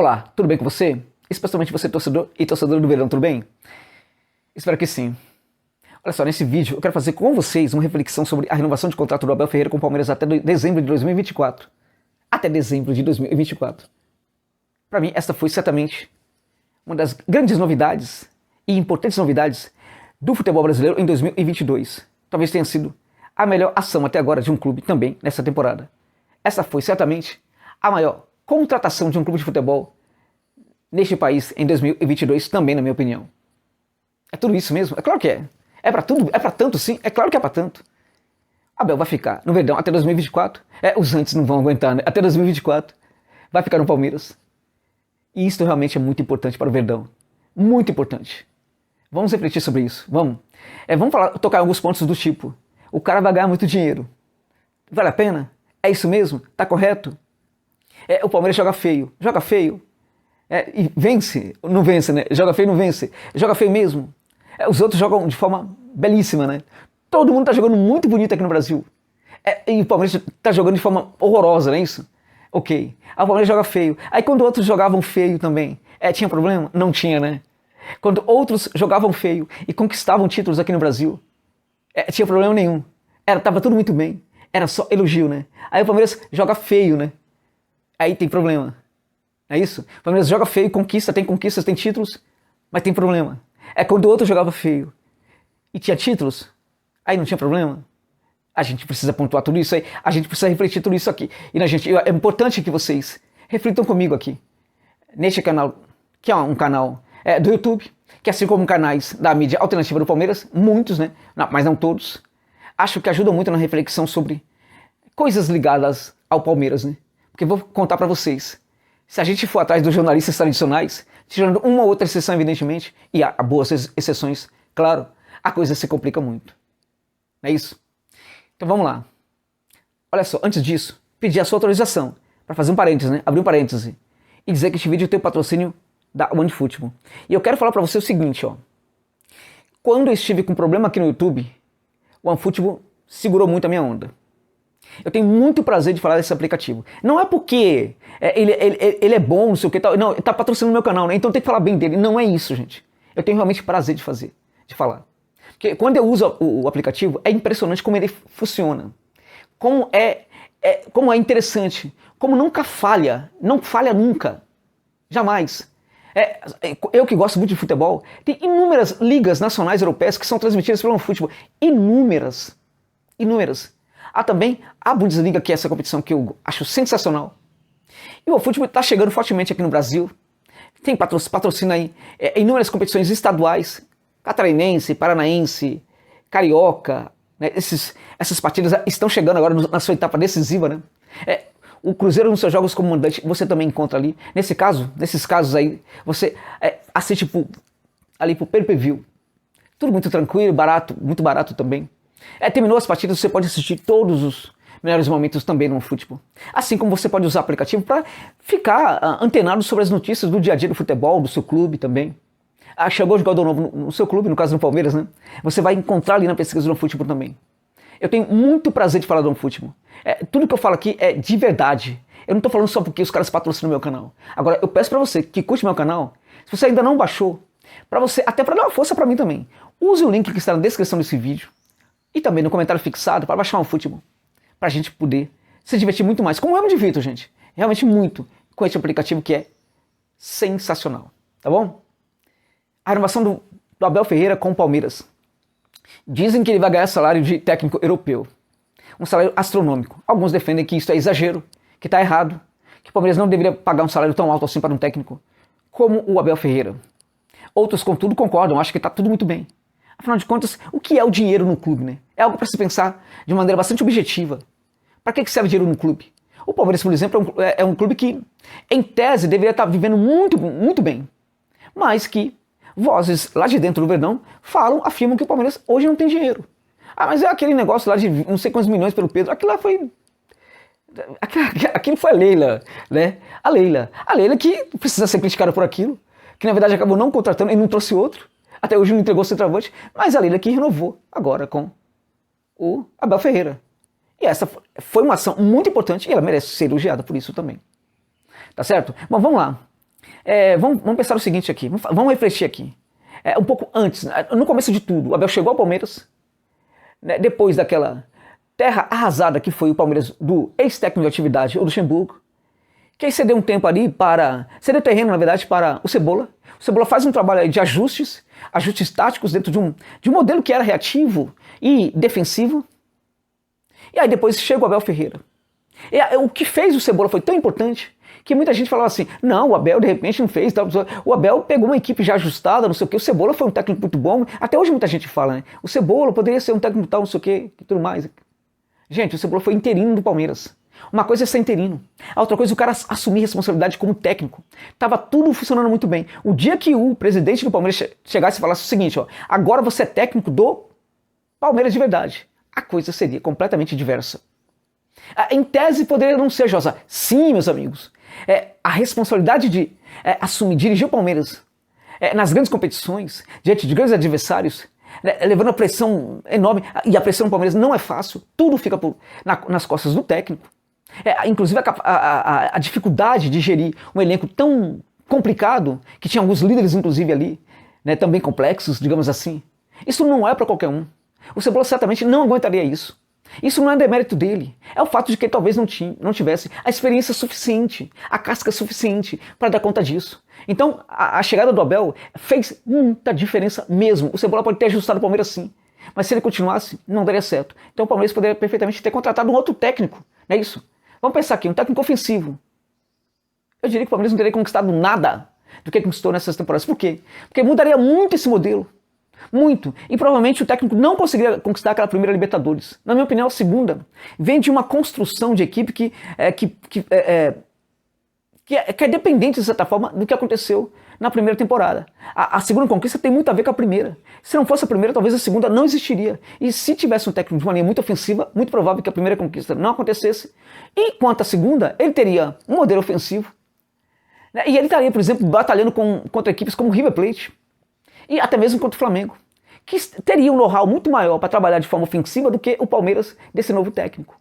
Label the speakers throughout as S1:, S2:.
S1: Olá, tudo bem com você? Especialmente você torcedor e torcedora do Verdão, tudo bem? Espero que sim. Olha só, nesse vídeo eu quero fazer com vocês uma reflexão sobre a renovação de contrato do Abel Ferreira com o Palmeiras até dezembro de 2024. Até dezembro de 2024. Para mim, esta foi certamente uma das grandes novidades e importantes novidades do futebol brasileiro em 2022. Talvez tenha sido a melhor ação até agora de um clube também nessa temporada. Essa foi certamente a maior contratação de um clube de futebol neste país em 2022 também, na minha opinião. É tudo isso mesmo? É claro que é. É pra tudo? É pra tanto sim? É claro que é pra tanto. Abel vai ficar no Verdão até 2024. Os antes não vão aguentar, né? Até 2024. Vai ficar no Palmeiras. E isso realmente é muito importante para o Verdão. Muito importante. Vamos refletir sobre isso. Vamos. Vamos tocar alguns pontos do tipo: o cara vai ganhar muito dinheiro. Vale a pena? É isso mesmo? Tá correto? O Palmeiras joga feio. Joga feio. E vence. Não vence, né? Joga feio e não vence. Joga feio mesmo. Os outros jogam de forma belíssima, né? Todo mundo tá jogando muito bonito aqui no Brasil. E o Palmeiras tá jogando de forma horrorosa, não é isso? Ok. O Palmeiras joga feio. Aí quando outros jogavam feio também, tinha problema? Não tinha, né? Quando outros jogavam feio e conquistavam títulos aqui no Brasil, tinha problema nenhum. Tava tudo muito bem. Era só elogio, né? Aí o Palmeiras joga feio, né? Aí tem problema. É isso? O Palmeiras joga feio, conquistas, tem títulos, mas tem problema. Quando o outro jogava feio e tinha títulos, aí não tinha problema. A gente precisa pontuar tudo isso aí, a gente precisa refletir tudo isso aqui. E é importante que vocês reflitam comigo aqui, neste canal, que é um canal do YouTube, que assim como canais da mídia alternativa do Palmeiras, muitos, né? Mas não todos, acho que ajudam muito na reflexão sobre coisas ligadas ao Palmeiras, né? Porque eu vou contar pra vocês, se a gente for atrás dos jornalistas tradicionais, tirando uma ou outra exceção, evidentemente, e há boas exceções, claro, a coisa se complica muito. Não é isso? Então vamos lá. Olha só, antes disso, pedir a sua autorização para fazer um parêntese, né? Abrir um parêntese e dizer que este vídeo tem o patrocínio da OneFootball. E eu quero falar para você o seguinte, ó. Quando eu estive com problema aqui no YouTube, o OneFootball segurou muito a minha onda. Eu tenho muito prazer de falar desse aplicativo. Não é porque ele é bom, não sei o que tal. Não, ele tá patrocinando o meu canal, né? Então tem que falar bem dele. Não é isso, gente. Eu tenho realmente prazer de falar. Porque quando eu uso o aplicativo, é impressionante como ele funciona. Como é interessante. Como nunca falha. Não falha nunca. Jamais. Eu que gosto muito de futebol, tem inúmeras ligas nacionais europeias que são transmitidas pelo OneFootball. Inúmeras. Há também a Bundesliga, que é essa competição que eu acho sensacional. E o OneFootball está chegando fortemente aqui no Brasil. Tem patrocina aí inúmeras competições estaduais, catarinense, paranaense, carioca. Né? Essas partidas estão chegando agora na sua etapa decisiva, né? O Cruzeiro nos seus jogos como mandante você também encontra ali. Nesses casos aí, você assiste ali pro pay-per-view. Tudo muito tranquilo, barato, muito barato também. Terminou as partidas, você pode assistir todos os melhores momentos também no futebol. Assim como você pode usar o aplicativo para ficar antenado sobre as notícias do dia a dia do futebol, do seu clube também. Chegou um jogador novo no seu clube, no caso do Palmeiras, né? Você vai encontrar ali na pesquisa do futebol também. Eu tenho muito prazer de falar do futebol. Tudo que eu falo aqui é de verdade. Eu não tô falando só porque os caras patrocinam meu canal. Agora, eu peço pra você que curte meu canal, se você ainda não baixou, pra você, até pra dar uma força pra mim também, use o link que está na descrição desse vídeo e também no comentário fixado para baixar um futebol, pra gente poder se divertir muito mais. Como eu me divirto, gente. Realmente muito com esse aplicativo que é sensacional. Tá bom? A renovação do Abel Ferreira com o Palmeiras. Dizem que ele vai ganhar salário de técnico europeu. Um salário astronômico. Alguns defendem que isso é exagero, que está errado, que o Palmeiras não deveria pagar um salário tão alto assim para um técnico como o Abel Ferreira. Outros, contudo, concordam, acham que está tudo muito bem. Afinal de contas, o que é o dinheiro no clube, né? É algo para se pensar de maneira bastante objetiva. Para que serve dinheiro no clube? O Palmeiras, por exemplo, é um clube que, em tese, deveria estar vivendo muito, muito bem. Mas que vozes lá de dentro do Verdão afirmam que o Palmeiras hoje não tem dinheiro. Mas é aquele negócio lá de não sei quantos milhões pelo Pedro. Aquilo lá foi... Aquilo foi a Leila, né? A Leila que precisa ser criticada por aquilo, que na verdade acabou não contratando e não trouxe outro. Até hoje não entregou o centroavante, mas a Leila que renovou agora com o Abel Ferreira. E essa foi uma ação muito importante e ela merece ser elogiada por isso também. Tá certo? Bom, vamos lá. Vamos pensar o seguinte aqui, vamos refletir aqui. Um pouco antes, no começo de tudo, o Abel chegou ao Palmeiras, né, depois daquela terra arrasada que foi o Palmeiras do ex-técnico de atividade, o Luxemburgo, que aí cedeu um tempo ali cedeu terreno, na verdade, para o Cebola. O Cebola faz um trabalho aí de ajustes táticos dentro de um modelo que era reativo e defensivo. E aí depois chega o Abel Ferreira. O que fez o Cebola foi tão importante que muita gente falava assim, não, o Abel de repente não fez, o Abel pegou uma equipe já ajustada, não sei o que, o Cebola foi um técnico muito bom, até hoje muita gente fala, né, o Cebola poderia ser um técnico tal, não sei o que, e tudo mais. Gente, o Cebola foi interino do Palmeiras. Uma coisa é ser interino, a outra coisa é o cara assumir responsabilidade como técnico. Tava tudo funcionando muito bem. O dia que o presidente do Palmeiras chegasse e falasse o seguinte, ó, agora você é técnico do Palmeiras de verdade, a coisa seria completamente diversa. Em tese poderia não ser, Josa. Sim, meus amigos. A responsabilidade de assumir, dirigir o Palmeiras nas grandes competições, diante de grandes adversários, levando a pressão enorme, e a pressão no Palmeiras não é fácil, tudo fica nas costas do técnico. Inclusive a dificuldade de gerir um elenco tão complicado, que tinha alguns líderes inclusive ali, né, também complexos, digamos assim. Isso não é para qualquer um. O Cebola certamente não aguentaria isso. Isso não é demérito dele, é o fato de que ele talvez não tivesse a experiência suficiente, a casca suficiente para dar conta disso. Então a chegada do Abel fez muita diferença mesmo. O Cebola pode ter ajustado o Palmeiras sim, mas se ele continuasse, não daria certo. Então o Palmeiras poderia perfeitamente ter contratado um outro técnico, não é isso? Vamos pensar aqui, um técnico ofensivo. Eu diria que o Palmeiras não teria conquistado nada do que conquistou nessas temporadas. Por quê? Porque mudaria muito esse modelo. Muito. E provavelmente o técnico não conseguiria conquistar aquela primeira Libertadores. Na minha opinião, a segunda vem de uma construção de equipe que é dependente, de certa forma, do que aconteceu na primeira temporada. A segunda conquista tem muito a ver com a primeira. Se não fosse a primeira, talvez a segunda não existiria. E se tivesse um técnico de maneira muito ofensiva, muito provável que a primeira conquista não acontecesse. E quanto à segunda, ele teria um modelo ofensivo. E ele estaria, por exemplo, batalhando contra equipes como o River Plate. E até mesmo contra o Flamengo, que teria um know-how muito maior para trabalhar de forma ofensiva do que o Palmeiras desse novo técnico.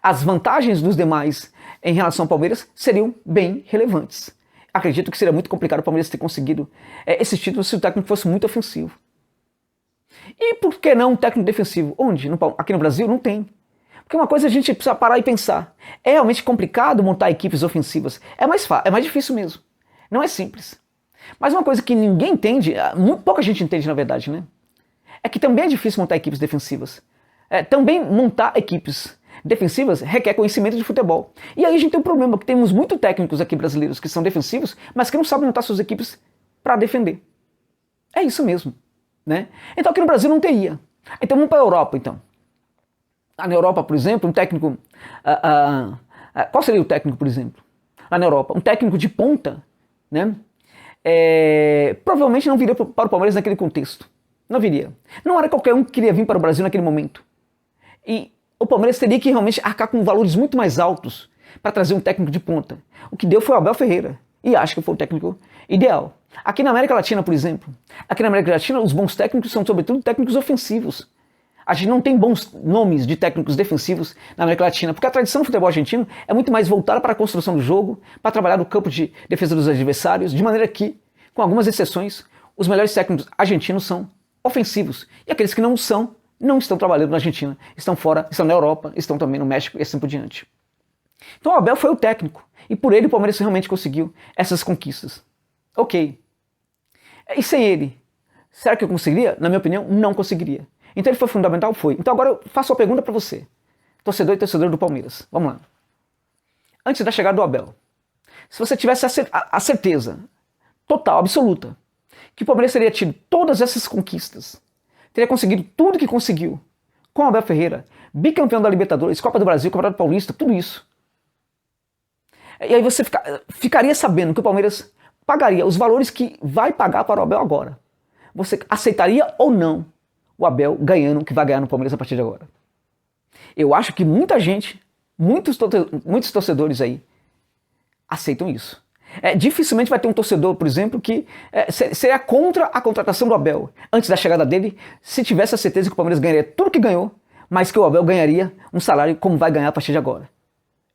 S1: As vantagens dos demais em relação ao Palmeiras seriam bem relevantes. Acredito que seria muito complicado o Palmeiras ter conseguido esses títulos se o técnico fosse muito ofensivo. E por que não um técnico defensivo? Onde? Aqui no Brasil não tem. Porque uma coisa a gente precisa parar e pensar. É realmente complicado montar equipes ofensivas. É mais difícil mesmo. Não é simples. Mas uma coisa que ninguém entende, muito pouca gente entende na verdade, né? É que também é difícil montar equipes defensivas. Também montar equipes defensivas requer conhecimento de futebol. E aí a gente tem um problema, que temos muitos técnicos aqui brasileiros que são defensivos, mas que não sabem montar suas equipes para defender. É isso mesmo, né? Então aqui no Brasil não teria. Então vamos para a Europa, então. Na Europa, por exemplo, um técnico... qual seria o técnico, por exemplo? Lá na Europa, um técnico de ponta, né? Provavelmente não viria para o Palmeiras naquele contexto. Não viria. Não era qualquer um que queria vir para o Brasil naquele momento. E o Palmeiras teria que realmente arcar com valores muito mais altos para trazer um técnico de ponta. O que deu foi o Abel Ferreira. E acho que foi o técnico ideal. Aqui na América Latina, por exemplo, os bons técnicos são sobretudo técnicos ofensivos. A gente não tem bons nomes de técnicos defensivos na América Latina, porque a tradição do futebol argentino é muito mais voltada para a construção do jogo, para trabalhar no campo de defesa dos adversários, de maneira que, com algumas exceções, os melhores técnicos argentinos são ofensivos. E aqueles que não são, não estão trabalhando na Argentina, estão fora, estão na Europa, estão também no México e assim por diante. Então o Abel foi o técnico, e por ele o Palmeiras realmente conseguiu essas conquistas. Ok. E sem ele, será que eu conseguiria? Na minha opinião, não conseguiria. Então ele foi fundamental? Foi. Então agora eu faço uma pergunta para você, torcedor e torcedor do Palmeiras. Vamos lá. Antes da chegada do Abel, se você tivesse a certeza total, absoluta, que o Palmeiras teria tido todas essas conquistas, teria conseguido tudo que conseguiu com o Abel Ferreira, bicampeão da Libertadores, Copa do Brasil, Campeonato Paulista, tudo isso. E aí você ficaria sabendo que o Palmeiras pagaria os valores que vai pagar para o Abel agora. Você aceitaria ou não o Abel ganhando o que vai ganhar no Palmeiras a partir de agora? Eu acho que muita gente, muitos torcedores aí, aceitam isso. Dificilmente vai ter um torcedor, por exemplo, que seria contra a contratação do Abel antes da chegada dele, se tivesse a certeza que o Palmeiras ganharia tudo que ganhou, mas que o Abel ganharia um salário como vai ganhar a partir de agora.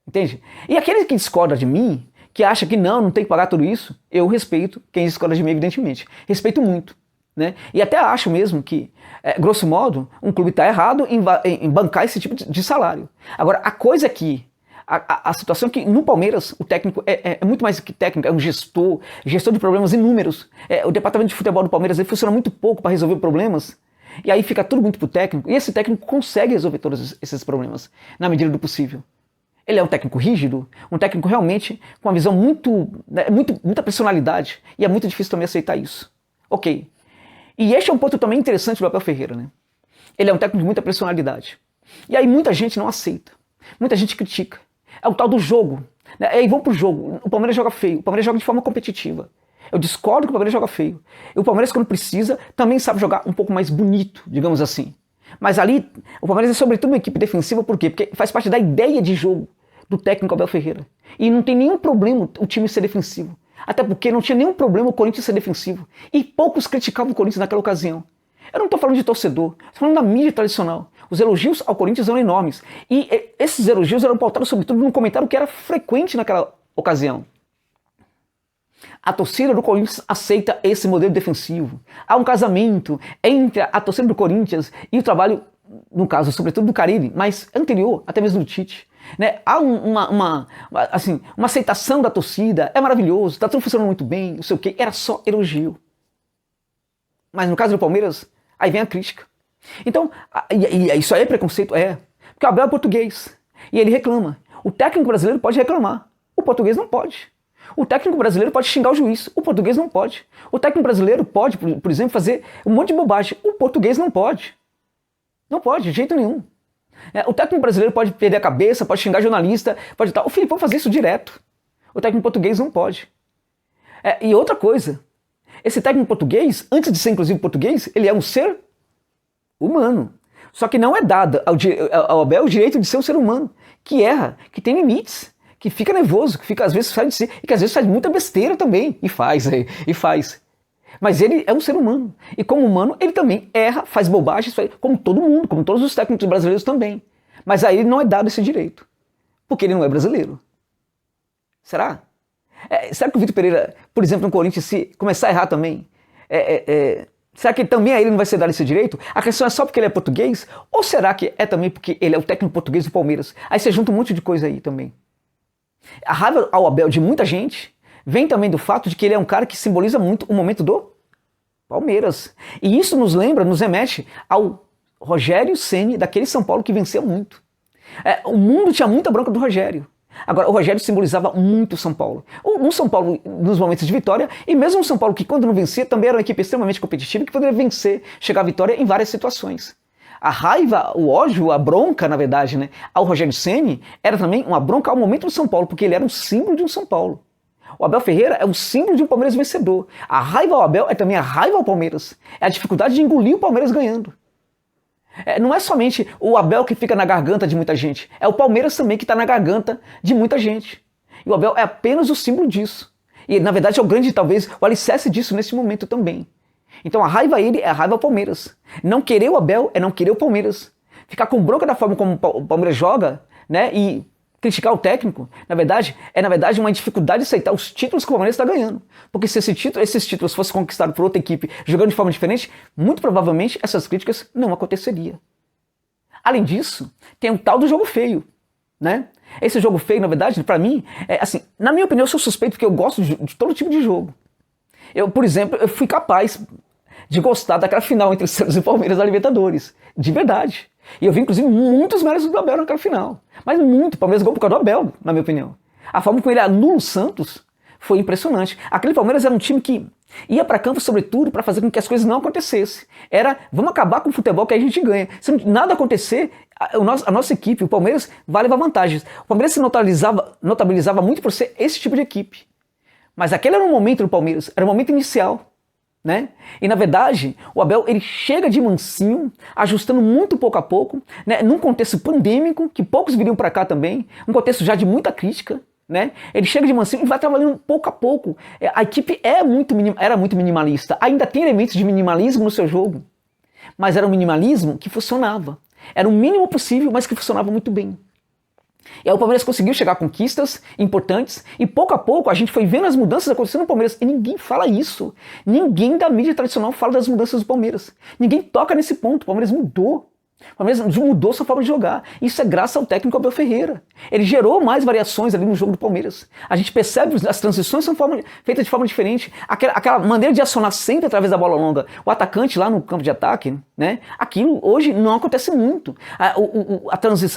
S1: Entende? E aquele que discorda de mim, que acha que não tem que pagar tudo isso, eu respeito quem discorda de mim, evidentemente. Respeito muito, né? E até acho mesmo que, grosso modo, um clube está errado em bancar esse tipo de salário. Agora, a coisa é que a situação é que no Palmeiras o técnico é muito mais que técnico, é um gestor de problemas inúmeros. O departamento de futebol do Palmeiras ele funciona muito pouco para resolver problemas, e aí fica tudo muito pro técnico, e esse técnico consegue resolver todos esses problemas, na medida do possível. Ele é um técnico rígido, um técnico realmente com uma visão muita personalidade, e é muito difícil também aceitar isso. Ok. E este é um ponto também interessante do Abel Ferreira, né? Ele é um técnico de muita personalidade. E aí muita gente não aceita, muita gente critica. É o tal do jogo. Né? E aí vamos pro jogo. O Palmeiras joga feio, o Palmeiras joga de forma competitiva. Eu discordo que o Palmeiras joga feio. E o Palmeiras, quando precisa, também sabe jogar um pouco mais bonito, digamos assim. Mas ali, o Palmeiras é sobretudo uma equipe defensiva, por quê? Porque faz parte da ideia de jogo do técnico Abel Ferreira. E não tem nenhum problema o time ser defensivo. Até porque não tinha nenhum problema o Corinthians ser defensivo. E poucos criticavam o Corinthians naquela ocasião. Eu não estou falando de torcedor, estou falando da mídia tradicional. Os elogios ao Corinthians eram enormes. E esses elogios eram pautados sobretudo num comentário que era frequente naquela ocasião. A torcida do Corinthians aceita esse modelo defensivo. Há um casamento entre a torcida do Corinthians e o trabalho, no caso, sobretudo do Carille, mas anterior, até mesmo do Tite. Né? Há uma aceitação da torcida, é maravilhoso, está tudo funcionando muito bem, não sei o quê, era só elogio. Mas no caso do Palmeiras, aí vem a crítica. Então, isso aí é preconceito? É. Porque o Abel é português, e ele reclama. O técnico brasileiro pode reclamar, o português não pode. O técnico brasileiro pode xingar o juiz, o português não pode. O técnico brasileiro pode, por exemplo, fazer um monte de bobagem, o português não pode. Não pode, de jeito nenhum. O técnico brasileiro pode perder a cabeça, pode xingar jornalista, pode tal. O Filipão faz isso direto. O técnico português não pode. E outra coisa, esse técnico português, antes de ser inclusive português, ele é um ser humano. Só que não é dado ao Abel o direito de ser um ser humano, que erra, que tem limites, que fica nervoso, que fica às vezes sai de si, e que às vezes faz muita besteira também, e faz. Mas ele é um ser humano, e como humano ele também erra, faz bobagens, como todo mundo, como todos os técnicos brasileiros também. Mas a ele não é dado esse direito, porque ele não é brasileiro. Será? Será que o Vitor Pereira, por exemplo, no Corinthians, se começar a errar também, será que também a ele não vai ser dado esse direito? A questão é só porque ele é português? Ou será que é também porque ele é o técnico português do Palmeiras? Aí você junta um monte de coisa aí também. A raiva ao Abel de muita gente vem também do fato de que ele é um cara que simboliza muito o momento do Palmeiras. E isso nos remete ao Rogério Ceni, daquele São Paulo que venceu muito. O mundo tinha muita bronca do Rogério. Agora, o Rogério simbolizava muito o São Paulo. Um São Paulo nos momentos de vitória, e mesmo um São Paulo que, quando não vencia, também era uma equipe extremamente competitiva e que poderia vencer, chegar à vitória em várias situações. A raiva, o ódio, a bronca, na verdade, né, ao Rogério Ceni era também uma bronca ao momento do São Paulo, porque ele era um símbolo de um São Paulo. O Abel Ferreira é um símbolo de um Palmeiras vencedor. A raiva ao Abel é também a raiva ao Palmeiras. É a dificuldade de engolir o Palmeiras ganhando. Não é somente o Abel que fica na garganta de muita gente, é o Palmeiras também que está na garganta de muita gente. E o Abel é apenas o símbolo disso. E, na verdade, é o grande, talvez, o alicerce disso nesse momento também. Então a raiva a ele é a raiva ao Palmeiras. Não querer o Abel é não querer o Palmeiras. Ficar com bronca da forma como o Palmeiras joga, né, e criticar o técnico, na verdade, uma dificuldade de aceitar os títulos que o Palmeiras está ganhando. Porque se esses títulos fossem conquistados por outra equipe jogando de forma diferente, muito provavelmente essas críticas não aconteceriam. Além disso, tem o tal do jogo feio, né? Esse jogo feio, na verdade, para mim, na minha opinião, eu sou suspeito porque eu gosto de todo tipo de jogo. Eu, por exemplo, eu fui capaz de gostar daquela final entre Santos e Palmeiras da Libertadores. De verdade. E eu vi, inclusive, muitos méritos do Abel naquela final. Mas muito. O Palmeiras ganhou por causa do Abel, na minha opinião. A forma como ele anula o Santos foi impressionante. Aquele Palmeiras era um time que ia para campo, sobretudo, para fazer com que as coisas não acontecessem. Vamos acabar com o futebol que aí a gente ganha. Se nada acontecer, a nossa equipe, o Palmeiras, vai levar vantagens. O Palmeiras se notabilizava muito por ser esse tipo de equipe. Mas aquele era um momento do Palmeiras, era um momento inicial, né? E na verdade, o Abel ele chega de mansinho, ajustando muito pouco a pouco, né? Num contexto pandêmico, que poucos viriam para cá também, um contexto já de muita crítica, né? Ele chega de mansinho e vai trabalhando pouco a pouco. A equipe era muito minimalista, ainda tem elementos de minimalismo no seu jogo, mas era um minimalismo que funcionava. Era o mínimo possível, mas que funcionava muito bem. E aí o Palmeiras conseguiu chegar a conquistas importantes e pouco a pouco a gente foi vendo as mudanças acontecendo no Palmeiras. E ninguém fala isso. Ninguém da mídia tradicional fala das mudanças do Palmeiras. Ninguém toca nesse ponto. O Palmeiras mudou. O Palmeiras mudou sua forma de jogar. Isso é graças ao técnico Abel Ferreira. Ele gerou mais variações ali no jogo do Palmeiras. A gente percebe que as transições são feitas de forma diferente. Aquela maneira de acionar sempre através da bola longa o atacante lá no campo de ataque, né? Aquilo hoje não acontece muito.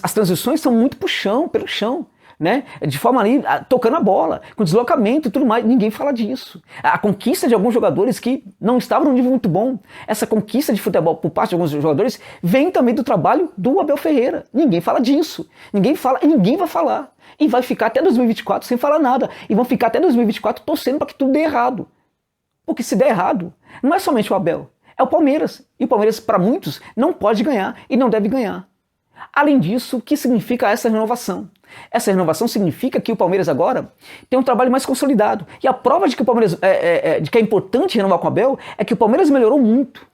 S1: As transições são muito pelo chão. Né? De forma ali, tocando a bola, com deslocamento e tudo mais, ninguém fala disso. A conquista de alguns jogadores que não estavam num nível muito bom, essa conquista de futebol por parte de alguns jogadores, vem também do trabalho do Abel Ferreira. Ninguém fala disso. Ninguém fala e ninguém vai falar. E vai ficar até 2024 sem falar nada. E vão ficar até 2024 torcendo para que tudo dê errado. Porque se der errado, não é somente o Abel, é o Palmeiras. E o Palmeiras, para muitos, não pode ganhar e não deve ganhar. Além disso, o que significa essa renovação? Essa renovação significa que o Palmeiras agora tem um trabalho mais consolidado. E a prova de que o Palmeiras de que é importante renovar com o Abel é que o Palmeiras melhorou muito.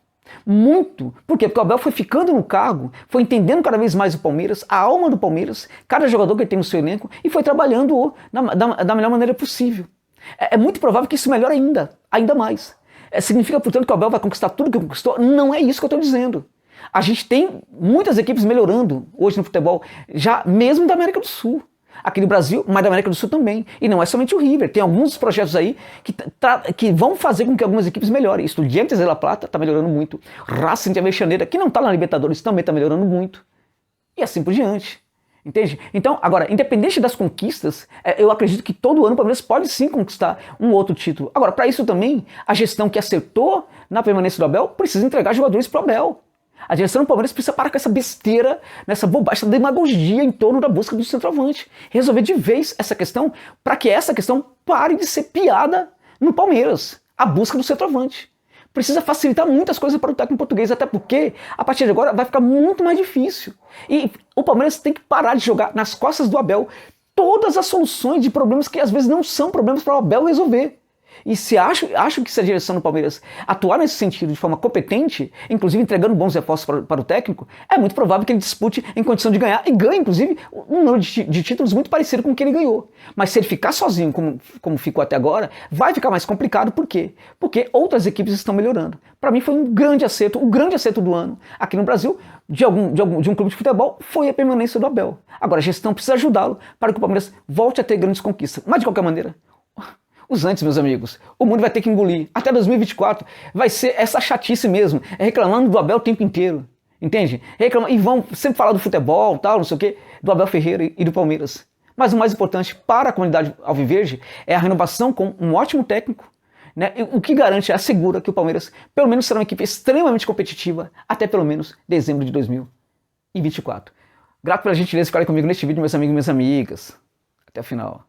S1: Muito. Por quê? Porque o Abel foi ficando no cargo, foi entendendo cada vez mais o Palmeiras, a alma do Palmeiras, cada jogador que ele tem no seu elenco, e foi trabalhando da melhor maneira possível. É muito provável que isso melhore ainda mais. Significa, portanto, que o Abel vai conquistar tudo que conquistou? Não é isso que eu estou dizendo. A gente tem muitas equipes melhorando hoje no futebol, já mesmo da América do Sul. Aqui no Brasil, mas da América do Sul também. E não é somente o River, tem alguns projetos aí que vão fazer com que algumas equipes melhorem. Estudiantes de La Plata está melhorando muito. Racing de Avejaneira, que não está na Libertadores, também está melhorando muito. E assim por diante. Entende? Então, agora, independente das conquistas, eu acredito que todo ano o Palmeiras pode sim conquistar um outro título. Agora, para isso também, a gestão que acertou na permanência do Abel precisa entregar jogadores para o Abel. A direção do Palmeiras precisa parar com essa besteira, nessa bobagem, essa demagogia em torno da busca do centroavante. Resolver de vez essa questão, para que essa questão pare de ser piada no Palmeiras. A busca do centroavante. Precisa facilitar muitas coisas para o técnico português, até porque a partir de agora vai ficar muito mais difícil. E o Palmeiras tem que parar de jogar nas costas do Abel todas as soluções de problemas que às vezes não são problemas para o Abel resolver. E se acho que se a direção do Palmeiras atuar nesse sentido de forma competente, inclusive entregando bons reforços para o técnico, é muito provável que ele dispute em condição de ganhar e ganhe, inclusive, um número de títulos muito parecido com o que ele ganhou. Mas se ele ficar sozinho, como ficou até agora, vai ficar mais complicado. Por quê? Porque outras equipes estão melhorando. Para mim foi um grande acerto, o grande acerto do ano aqui no Brasil, de um clube de futebol, foi a permanência do Abel. Agora a gestão precisa ajudá-lo para que o Palmeiras volte a ter grandes conquistas. Mas de qualquer maneira, os antes, meus amigos, o mundo vai ter que engolir. Até 2024 vai ser essa chatice mesmo, reclamando do Abel o tempo inteiro, entende? E vão sempre falar do futebol, tal, não sei o quê, do Abel Ferreira e do Palmeiras. Mas o mais importante para a comunidade alviverde é a renovação com um ótimo técnico, né? O que garante, assegura que o Palmeiras pelo menos será uma equipe extremamente competitiva até pelo menos dezembro de 2024. Grato pela gentileza de ficarem comigo neste vídeo, meus amigos e minhas amigas. Até o final.